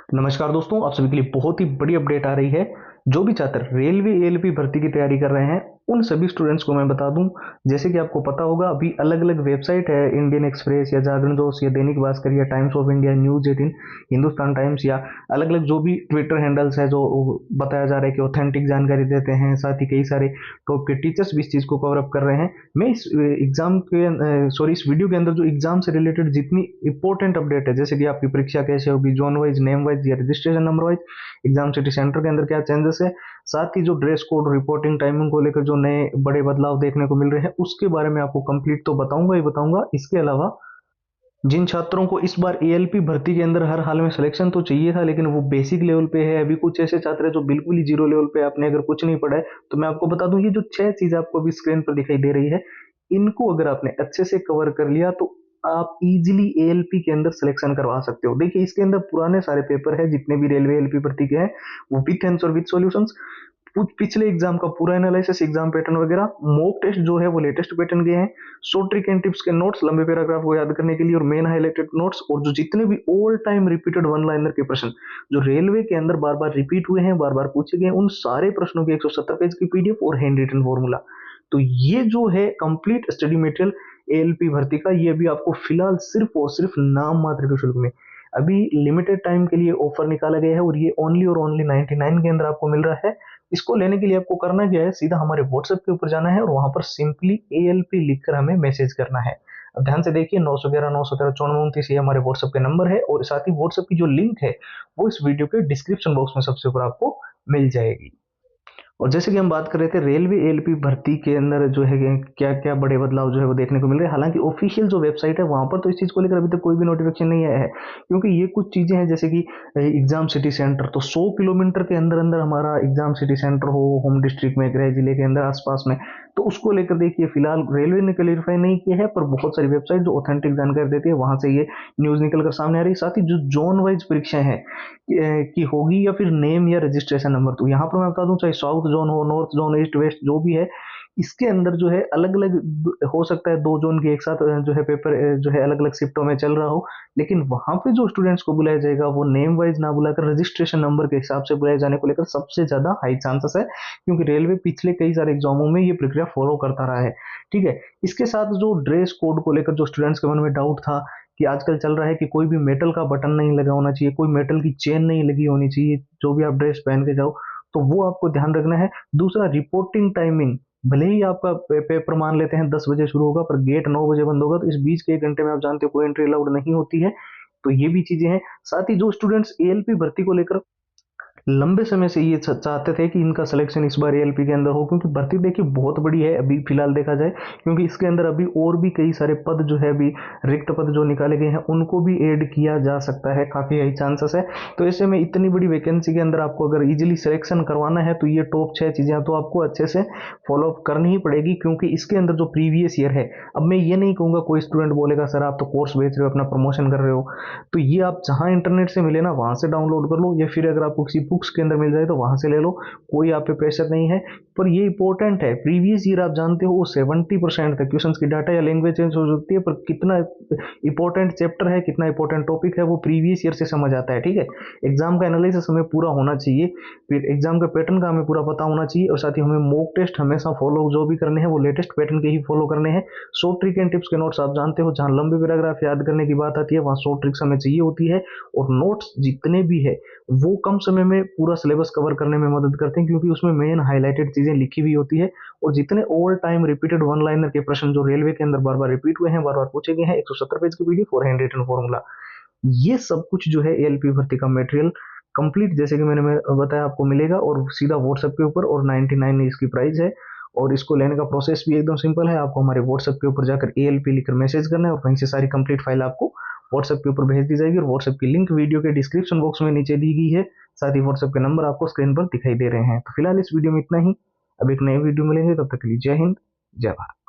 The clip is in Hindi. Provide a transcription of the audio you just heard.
नमस्कार दोस्तों, आप सभी के लिए बहुत ही बड़ी अपडेट आ रही है। जो भी छात्र रेलवे एएलपी भर्ती की तैयारी कर रहे हैं उन सभी स्टूडेंट्स को मैं बता दूं, जैसे कि आपको पता होगा अभी अलग अलग वेबसाइट है, इंडियन एक्सप्रेस या जागरण जोश या दैनिक भास्कर या times of India, news 18, Hindustan times या अलग अलग जो भी ट्विटर हैंडल्स है जो बताया जा रहा है कि ऑथेंटिक जानकारी देते हैं। साथ ही कई सारे टॉप के टीचर्स भी इस चीज़ को कवर अप कर रहे हैं। मैं इस एग्जाम के इस वीडियो के अंदर जो एग्जाम से रिलेटेड जितनी इंपॉर्टेंट अपडेट है, जैसे कि आपकी परीक्षा कैसे होगी, जोन वाइज, नेम वाइज या registration number wise, exam city centre के अंदर क्या चेंजेस है, साथ ही जो ड्रेस कोड, रिपोर्टिंग टाइमिंग को लेकर जो नए बड़े बदलाव देखने को मिल रहे हैं उसके बारे में आपको कंप्लीट तो बताऊंगा ही बताऊंगा। इसके अलावा जिन छात्रों को इस बार एएलपी भर्ती के अंदर हर हाल में सिलेक्शन तो चाहिए था लेकिन वो बेसिक लेवल पे है, अभी कुछ ऐसे छात्र हैं जो बिल्कुल ही जीरो लेवल पे, आपने अगर कुछ नहीं पढ़ा है तो मैं आपको बता दूं, ये जो 6 चीजें आपको अभी स्क्रीन पर दिखाई दे रही है, इनको अगर आपने अच्छे से कवर कर लिया तो आप इजीली एएलपी के अंदर सिलेक्शन करवा सकते हो। देखिए, इसके अंदर पुराने सारे पेपर है जितने भी रेलवे एएलपी भर्ती के हैं, वो विथ आंसर विथ सॉल्यूशंस, पिछले एग्जाम का पूरा एनालिसिस, एग्जाम पैटर्न वगैरह, मॉक टेस्ट जो है वो लेटेस्ट पैटर्न के हैं, शॉर्ट ट्रिक एंड टिप्स के नोट्स, लंबे पैराग्राफ को याद करने के लिए और मेन हाईलाइटेड नोट्स, और जो जितने भी all time repeated one liner के प्रश्न जो रेलवे के अंदर बार बार रिपीट हुए हैं, बार बार पूछे गए, उन सारे प्रश्नों की 170 पेज की पीडीएफ और हैंड रिटन फॉर्मूला। तो ये जो है कंप्लीट स्टडी मटेरियल एएलपी भर्ती का, ये भी आपको फिलहाल सिर्फ और सिर्फ नाम मात्र के शुल्क में अभी लिमिटेड टाइम के लिए ऑफर निकाला गया है, और ये ओनली और ओनली 99 के अंदर आपको मिल रहा है। इसको लेने के लिए आपको करना क्या है, सीधा हमारे व्हाट्सएप के ऊपर जाना है और वहां पर सिंपली एएलपी लिखकर हमें मैसेज करना है। अब ध्यान से देखिए, 911 913 9429 ये हमारे व्हाट्सएप के नंबर है, और साथ ही व्हाट्सएप की जो लिंक है वो इस वीडियो के डिस्क्रिप्शन बॉक्स में सबसे ऊपर आपको मिल जाएगी। और जैसे कि हम बात कर रहे थे रेलवे एएलपी भर्ती के अंदर जो है क्या क्या बड़े बदलाव जो है वो देखने को मिल रहे हैं। हालांकि ऑफिशियल जो वेबसाइट है वहां पर तो इस चीज को लेकर अभी तक कोई भी नोटिफिकेशन नहीं आया है, क्योंकि ये कुछ चीजें हैं जैसे कि एग्जाम सिटी सेंटर, तो 100 किलोमीटर के अंदर अंदर हमारा एग्जाम सिटी सेंटर हो, होम डिस्ट्रिक्ट में, गृह जिले के अंदर आसपास में, तो उसको लेकर देखिए फिलहाल रेलवे ने क्लियरिफाई नहीं किया है, पर बहुत सारी वेबसाइट जो ऑथेंटिक जानकारी देती है वहां से ये न्यूज निकल कर सामने आ रही है। साथ ही जो जोन वाइज परीक्षाएं हैं की होगी या फिर नेम या रजिस्ट्रेशन नंबर, तो यहाँ पर मैं बता दूं, चाहे साउथ जोन हो, नॉर्थ जोन, ईस्ट वेस्ट जो भी है, इसके अंदर जो है अलग अलग हो सकता है, दो जोन के एक साथ जो है पेपर जो है अलग अलग शिफ्टों में चल रहा हो, लेकिन वहां पे जो स्टूडेंट्स को बुलाया जाएगा वो नेम वाइज ना बुलाकर रजिस्ट्रेशन नंबर के हिसाब से बुलाए जाने को लेकर सबसे ज्यादा हाई चांसेस है, क्योंकि रेलवे पिछले कई सारे एग्जामों में ये प्रक्रिया फॉलो करता रहा है। ठीक है, इसके साथ जो ड्रेस कोड को लेकर जो स्टूडेंट्स के मन में डाउट था कि आजकल चल रहा है कि कोई भी मेटल का बटन नहीं लगा होना चाहिए, कोई मेटल की चेन नहीं लगी होनी चाहिए, जो भी आप ड्रेस पहन के जाओ, तो वो आपको ध्यान रखना है। दूसरा, रिपोर्टिंग टाइमिंग, भले ही आपका पेपर मान लेते हैं 10 बजे शुरू होगा पर गेट 9 बजे बंद होगा, तो इस बीच के 1 घंटे में आप जानते हो कोई एंट्री अलाउड नहीं होती है। तो ये भी चीजें हैं। साथ ही जो स्टूडेंट्स एएलपी भर्ती को लेकर लंबे समय से ये चाहते थे कि इनका सिलेक्शन इस बार एएलपी के अंदर हो, क्योंकि भर्ती देखिए बहुत बड़ी है अभी फिलहाल देखा जाए, क्योंकि इसके अंदर अभी और भी कई सारे पद जो है अभी रिक्त पद जो निकाले गए हैं उनको भी ऐड किया जा सकता है, काफी हाई चांसेस है। तो ऐसे में इतनी बड़ी वैकेंसी के अंदर आपको अगर इजीली सिलेक्शन करवाना है तो ये टॉप 6 चीजें तो आपको अच्छे से फॉलो अप करनी ही पड़ेगी, क्योंकि इसके अंदर जो प्रीवियस ईयर है, अब मैं ये नहीं कहूंगा कोई स्टूडेंट बोलेगा सर आप तो कोर्स बेच रहे हो, अपना प्रमोशन कर रहे हो, तो ये आप जहां इंटरनेट से मिले ना वहां से डाउनलोड कर लो, या फिर अगर आपको किसी बुक्स के अंदर मिल जाए तो वहां से ले लो, कोई आप पे प्रेशर नहीं है। पर ये इंपॉर्टेंट है, प्रीवियस ईयर आप जानते हो 70% तक क्वेश्चंस की डाटा या लैंग्वेज चेंज हो सकती है, पर कितना इंपॉर्टेंट चैप्टर है, कितना इंपॉर्टेंट टॉपिक है, वो प्रीवियस ईयर से समझ आता है। ठीक है, एग्जाम का एनालिसिस हमें पूरा होना चाहिए, फिर एग्जाम का पैटर्न का हमें पूरा पता होना चाहिए, और साथ ही हमें मॉक टेस्ट हमेशा फॉलो जो भी करने हैं वो लेटेस्ट पैटर्न के ही फॉलो करने हैं। शॉर्ट ट्रिक एंड टिप्स के नोट्स आप जानते हो, जहां लंबे पैराग्राफ याद करने की बात आती है वहां शॉर्ट ट्रिक्स हमें चाहिए होती है, और नोट्स जितने भी है वो कम समय में पूरा सिलेबस कवर करने में मदद करते हैं, क्योंकि उसमें मेन हाईलाइटेड चीजें लिखी हुई होती है, और जितने all time repeated one liner के प्रश्न जो रेलवे के अंदर बार बार रिपीट हुए हैं, बार बार पूछे गए हैं, 170 पेज की पीडीएफ और हैंड रिटन फॉर्मूला, ये सब कुछ जो है एएलपी भर्ती का मटेरियल कंप्लीट जैसे कि मैंने बताया आपको मिलेगा, और सीधा व्हाट्सएप के ऊपर, और 99 इसकी प्राइस है। और इसको लेने का प्रोसेस भी एकदम सिंपल है, आपको हमारे व्हाट्सएप के ऊपर जाकर एएलपी लिखकर मैसेज करना है, और वहीं से सारी कंप्लीट फाइल आपको व्हाट्सएप के ऊपर भेज दी जाएगी, और व्हाट्सएप की लिंक वीडियो के डिस्क्रिप्शन बॉक्स में नीचे दी गई है, साथ ही व्हाट्सएप के नंबर आपको स्क्रीन पर दिखाई दे रहे हैं। तो फिलहाल इस वीडियो में इतना ही, अब एक नए वीडियो मिलेंगे, तब तक के लिए जय हिंद, जय भारत।